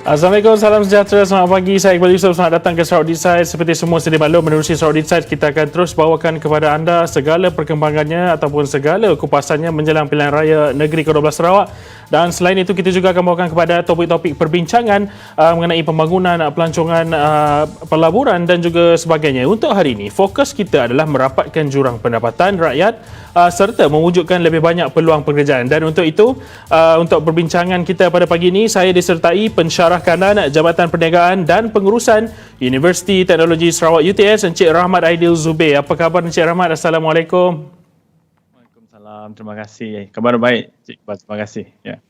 Assalamualaikum, salam sejahtera, selamat pagi. Saya Iqbal Yusof, selamat datang ke Sarawak Insight. Seperti semua sedia maklum, menerusi Sarawak Insight, kita akan terus bawakan kepada anda segala perkembangannya ataupun segala kupasannya menjelang pilihan raya negeri ke-12 Sarawak. Dan selain itu, kita juga akan bawakan kepada topik-topik perbincangan mengenai pembangunan, pelancongan, pelaburan dan juga sebagainya. Untuk hari ini, fokus kita adalah merapatkan jurang pendapatan rakyat serta mewujudkan lebih banyak peluang pekerjaan. Dan untuk itu, untuk perbincangan kita pada pagi ini, saya disertai pensyarah kanan Jabatan Perniagaan dan Pengurusan Universiti Teknologi Sarawak UTS, Encik Rahmat Aidil Zubir. Apa khabar Encik Rahmat? Assalamualaikum. Waalaikumsalam, terima kasih. Kabar baik, Cik Iqbal, terima kasih. Ya.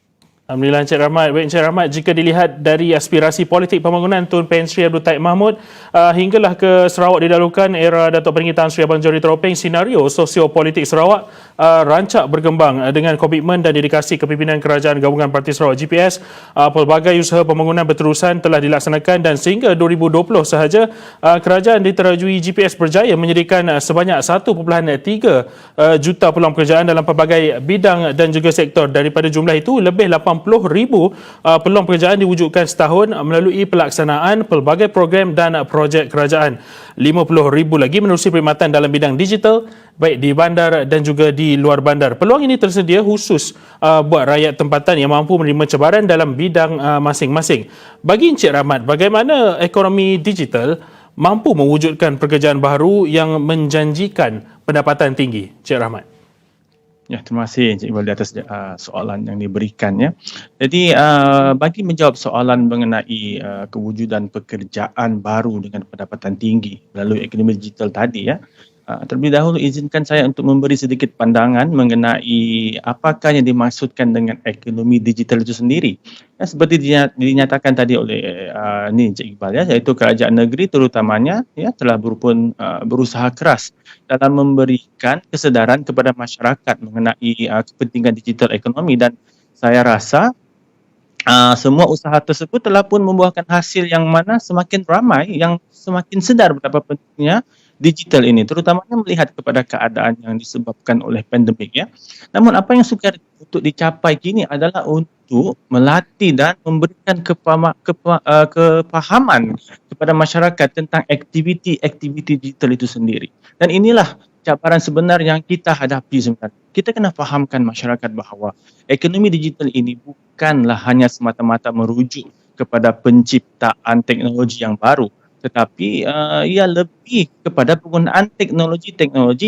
Alhamdulillah Encik Rahmat. Baik Encik Rahmat, jika dilihat dari aspirasi politik pembangunan Tun Pen Sri Abdul Taib Mahmud hinggalah ke Sarawak didahulukan era Datuk Peringgi Tan Sri Abang Johari Teropeng, senario sosiopolitik Sarawak rancak berkembang dengan komitmen dan dedikasi kepimpinan Kerajaan Gabungan Parti Sarawak GPS. Pelbagai usaha pembangunan berterusan telah dilaksanakan dan sehingga 2020 sahaja kerajaan diterajui GPS berjaya menyediakan sebanyak 1.3 juta peluang pekerjaan dalam pelbagai bidang dan juga sektor. Daripada jumlah itu, lebih 80,000 peluang pekerjaan diwujudkan setahun melalui pelaksanaan pelbagai program dan projek kerajaan. 50,000 lagi menerusi perkhidmatan dalam bidang digital, baik di bandar dan juga di luar bandar. Peluang ini tersedia khusus buat rakyat tempatan yang mampu menerima cabaran dalam bidang masing-masing. Bagi Encik Rahmat, bagaimana ekonomi digital mampu mewujudkan pekerjaan baru yang menjanjikan pendapatan tinggi? Encik Rahmat. Ya, terima kasih Encik Iqbal di atas soalan yang diberikan. Ya. Jadi, bagi menjawab soalan mengenai kewujudan pekerjaan baru dengan pendapatan tinggi melalui ekonomi digital tadi, ya, terlebih dahulu izinkan saya untuk memberi sedikit pandangan mengenai apakah yang dimaksudkan dengan ekonomi digital itu sendiri. Ya, seperti dinyatakan tadi oleh Encik Iqbal, ya, iaitu kerajaan negeri terutamanya ya, telah berusaha keras dalam memberikan kesedaran kepada masyarakat mengenai kepentingan digital ekonomi, dan saya rasa semua usaha tersebut telah pun membuahkan hasil yang mana semakin ramai yang semakin sedar betapa pentingnya digital ini, terutamanya melihat kepada keadaan yang disebabkan oleh pandemik, ya. Namun apa yang sukar untuk dicapai kini adalah untuk melatih dan memberikan kepahaman kepada masyarakat tentang aktiviti digital itu sendiri. Dan inilah cabaran sebenar yang kita hadapi sebenarnya. Kita kena fahamkan masyarakat bahawa ekonomi digital ini bukanlah hanya semata-mata merujuk kepada penciptaan teknologi yang baru, tetapi ia lebih kepada penggunaan teknologi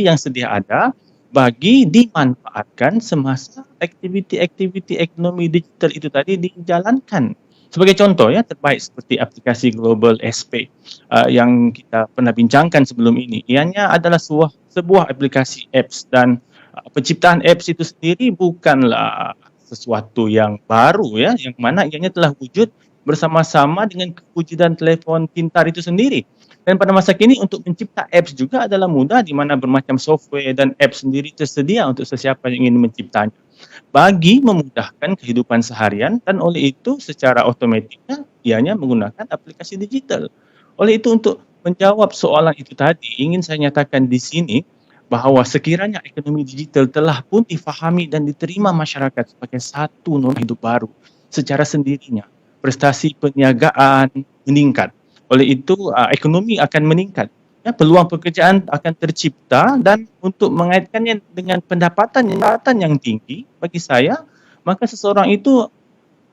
yang sedia ada bagi dimanfaatkan semasa aktiviti ekonomi digital itu tadi dijalankan. Sebagai contoh, ya, terbaik seperti aplikasi Global SP yang kita pernah bincangkan sebelum ini. Ianya adalah sebuah aplikasi apps, dan penciptaan apps itu sendiri bukanlah sesuatu yang baru, ya, yang mana ianya telah wujud bersama-sama dengan kewujudan telefon pintar itu sendiri. Dan pada masa kini untuk mencipta apps juga adalah mudah, di mana bermacam software dan apps sendiri tersedia untuk sesiapa yang ingin menciptanya, bagi memudahkan kehidupan seharian, dan oleh itu secara otomatiknya ianya menggunakan aplikasi digital. Oleh itu, untuk menjawab soalan itu tadi, ingin saya nyatakan di sini bahawa sekiranya ekonomi digital telah pun difahami dan diterima masyarakat sebagai satu norma hidup baru, secara sendirinya prestasi perniagaan meningkat. Oleh itu, ekonomi akan meningkat. Ya, peluang pekerjaan akan tercipta, dan untuk mengaitkannya dengan pendapatan yang tinggi, bagi saya, maka seseorang itu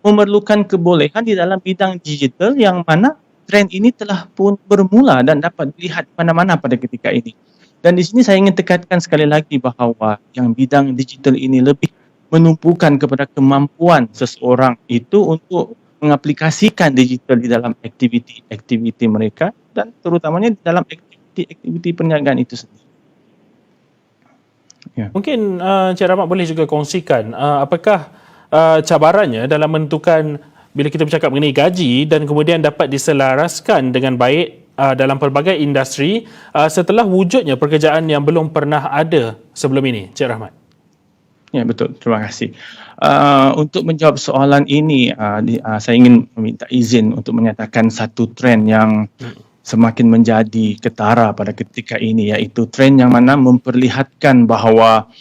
memerlukan kebolehan di dalam bidang digital yang mana trend ini telah pun bermula dan dapat dilihat mana-mana pada ketika ini. Dan di sini saya ingin tekankan sekali lagi bahawa yang bidang digital ini lebih menumpukan kepada kemampuan seseorang itu untuk mengaplikasikan digital di dalam aktiviti mereka, dan terutamanya di dalam aktiviti perniagaan itu sendiri. Ya. Mungkin Encik Rahmat boleh juga kongsikan apakah cabarannya dalam menentukan bila kita bercakap mengenai gaji dan kemudian dapat diselaraskan dengan baik dalam pelbagai industri setelah wujudnya pekerjaan yang belum pernah ada sebelum ini, Encik Rahmat. Ya, betul. Terima kasih. Untuk menjawab soalan ini, saya ingin meminta izin untuk menyatakan satu trend yang semakin menjadi ketara pada ketika ini, iaitu trend yang mana memperlihatkan bahawa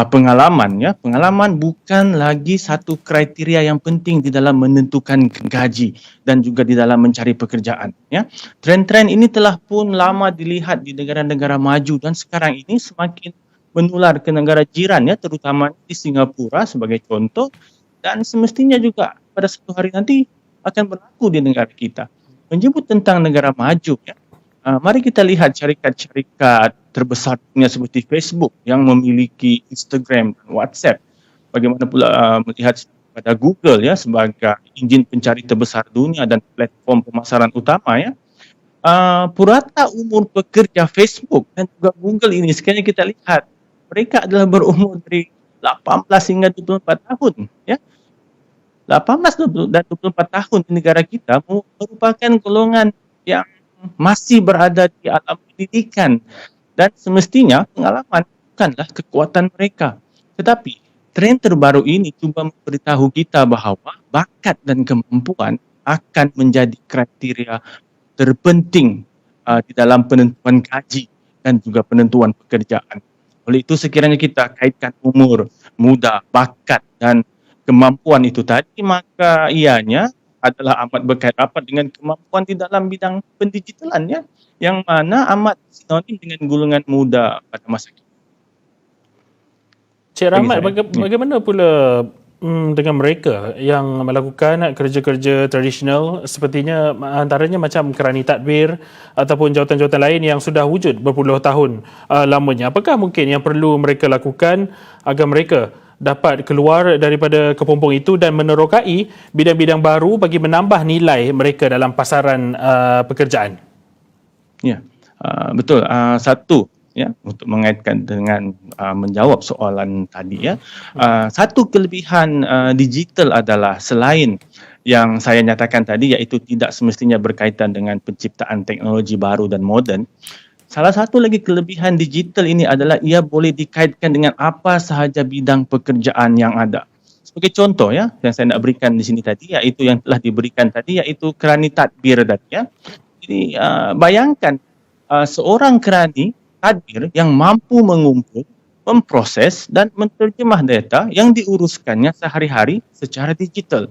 pengalaman, ya. Pengalaman bukan lagi satu kriteria yang penting di dalam menentukan gaji dan juga di dalam mencari pekerjaan, ya. Tren-tren ini telah pun lama dilihat di negara-negara maju dan sekarang ini semakin menular ke negara jiran, ya, terutama di Singapura sebagai contoh, dan semestinya juga pada suatu hari nanti akan berlaku di negara kita. Menyebut tentang negara maju, ya. Mari kita lihat syarikat-syarikat terbesar dunia seperti Facebook yang memiliki Instagram dan WhatsApp. Bagaimana pula melihat pada Google, ya, sebagai enjin pencari terbesar dunia dan platform pemasaran utama, ya. Purata umur pekerja Facebook dan juga Google ini sekali kita lihat mereka adalah berumur dari 18 hingga 24 tahun, ya. 18 dan 24 tahun di negara kita merupakan golongan yang masih berada di alam pendidikan dan semestinya pengalaman bukanlah kekuatan mereka. Tetapi tren terbaru ini cuba memberitahu kita bahawa bakat dan kemampuan akan menjadi kriteria terpenting di dalam penentuan gaji dan juga penentuan pekerjaan. Oleh itu sekiranya kita kaitkan umur, muda, bakat dan kemampuan itu tadi, maka ianya adalah amat berkait rapat dengan kemampuan di dalam bidang pendigitalan, ya, yang mana amat sinonim dengan golongan muda pada masa kini. Cik Bagi Rahmat, saya. bagaimana pula dengan mereka yang melakukan kerja-kerja tradisional, sepertinya antaranya macam kerani tadbir ataupun jawatan-jawatan lain yang sudah wujud berpuluh tahun lamanya. Apakah mungkin yang perlu mereka lakukan agar mereka dapat keluar daripada kepompong itu dan menerokai bidang-bidang baru bagi menambah nilai mereka dalam pasaran pekerjaan? Ya, betul. Satu, ya, untuk mengaitkan dengan menjawab soalan tadi, ya. Satu kelebihan digital adalah selain yang saya nyatakan tadi, iaitu tidak semestinya berkaitan dengan penciptaan teknologi baru dan moden. Salah satu lagi kelebihan digital ini adalah ia boleh dikaitkan dengan apa sahaja bidang pekerjaan yang ada. Sebagai contoh, ya, yang saya nak berikan di sini tadi, iaitu yang telah diberikan tadi, iaitu kerani tadbir tadi, ya. Jadi bayangkan seorang kerani tadbir yang mampu mengumpul, memproses dan menterjemah data yang diuruskannya sehari-hari secara digital.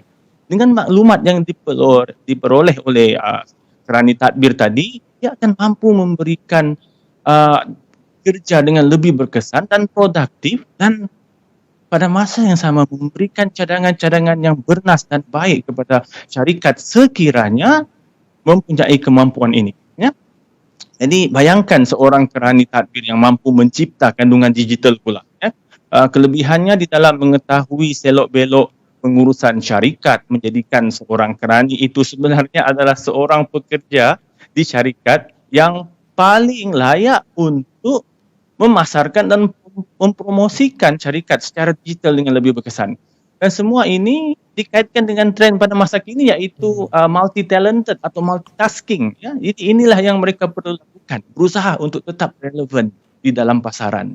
Dengan maklumat yang diperoleh oleh kerani tadbir tadi, dia akan mampu memberikan kerja dengan lebih berkesan dan produktif dan pada masa yang sama memberikan cadangan-cadangan yang bernas dan baik kepada syarikat sekiranya mempunyai kemampuan ini, ya. Jadi bayangkan seorang kerani tadbir yang mampu mencipta kandungan digital pula, ya. Kelebihannya di dalam mengetahui selok-belok pengurusan syarikat, menjadikan seorang kerani itu sebenarnya adalah seorang pekerja di syarikat yang paling layak untuk memasarkan dan mempromosikan syarikat secara digital dengan lebih berkesan. Dan semua ini dikaitkan dengan tren pada masa kini, iaitu multi-talented atau multitasking, ya. Jadi inilah yang mereka perlu lakukan, berusaha untuk tetap relevan di dalam pasaran.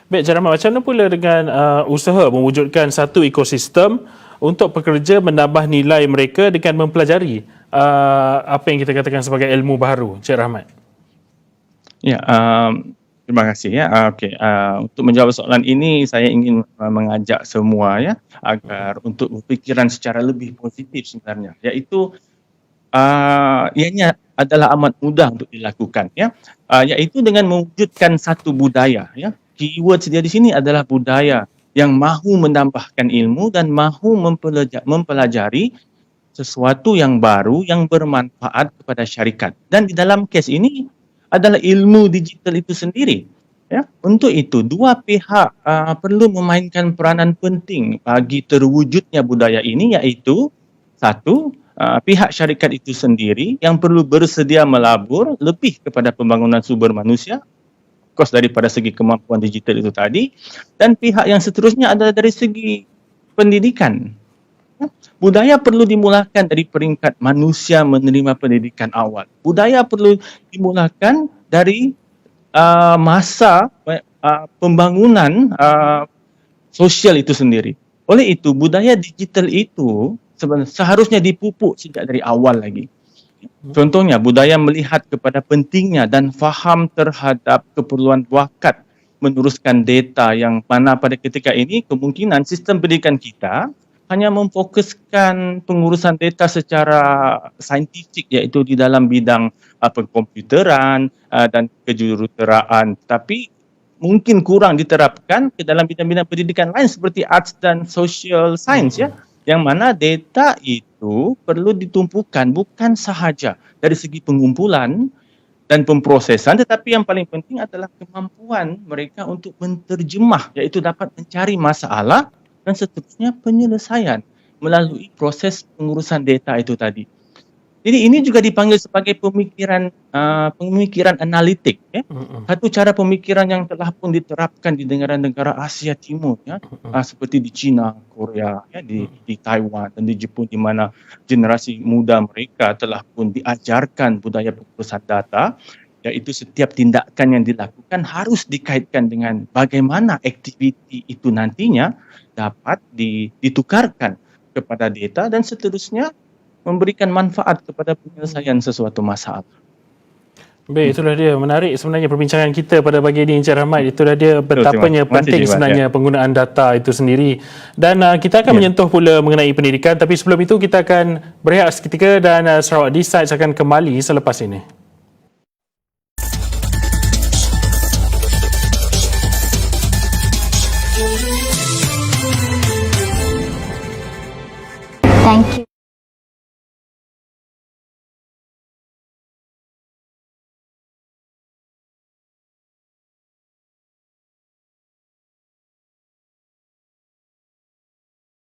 Baik, Cik Rahmat, macam mana pula dengan usaha mewujudkan satu ekosistem untuk pekerja menambah nilai mereka dengan mempelajari apa yang kita katakan sebagai ilmu baru, Cik Rahmat? Ya, terima kasih, ya. Okey, untuk menjawab soalan ini saya ingin mengajak semua, ya, agar untuk berfikiran secara lebih positif sebenarnya, iaitu ianya adalah amat mudah untuk dilakukan, ya. Iaitu dengan mewujudkan satu budaya, ya. Keyword dia di sini adalah budaya yang mahu menambahkan ilmu dan mahu mempelajari sesuatu yang baru yang bermanfaat kepada syarikat. Dan di dalam kes ini adalah ilmu digital itu sendiri, ya. Untuk itu dua pihak perlu memainkan peranan penting bagi terwujudnya budaya ini, iaitu satu, pihak syarikat itu sendiri yang perlu bersedia melabur lebih kepada pembangunan sumber manusia, of course daripada segi kemampuan digital itu tadi, dan pihak yang seterusnya adalah dari segi pendidikan. Budaya perlu dimulakan dari peringkat manusia menerima pendidikan awal. Budaya perlu dimulakan dari masa pembangunan sosial itu sendiri. Oleh itu, budaya digital itu seharusnya dipupuk sejak dari awal lagi. Contohnya, budaya melihat kepada pentingnya dan faham terhadap keperluan bakat meneruskan data yang mana pada ketika ini kemungkinan sistem pendidikan kita hanya memfokuskan pengurusan data secara saintifik, iaitu di dalam bidang komputeran dan kejuruteraan, tapi mungkin kurang diterapkan ke dalam bidang-bidang pendidikan lain seperti arts dan social science, ya, yang mana data itu perlu ditumpukan bukan sahaja dari segi pengumpulan dan pemprosesan, tetapi yang paling penting adalah kemampuan mereka untuk menterjemah, iaitu dapat mencari masalah dan seterusnya penyelesaian melalui proses pengurusan data itu tadi. Jadi ini juga dipanggil sebagai pemikiran analitik, ya. Satu cara pemikiran yang telah pun diterapkan di negara-negara Asia Timur, ya, seperti di China, Korea, ya, di Taiwan dan di Jepun, di mana generasi muda mereka telah pun diajarkan budaya pengurusan data, iaitu setiap tindakan yang dilakukan harus dikaitkan dengan bagaimana aktiviti itu nantinya dapat ditukarkan kepada data dan seterusnya memberikan manfaat kepada penyelesaian sesuatu masalah. Baik, itulah dia. Menarik sebenarnya perbincangan kita pada pagi ini, Encik Rahmat. Itulah dia betapanya penting sebenarnya penggunaan data itu sendiri. Dan kita akan menyentuh pula mengenai pendidikan, tapi sebelum itu kita akan berehat seketika dan Sarawak Decides akan kembali selepas ini.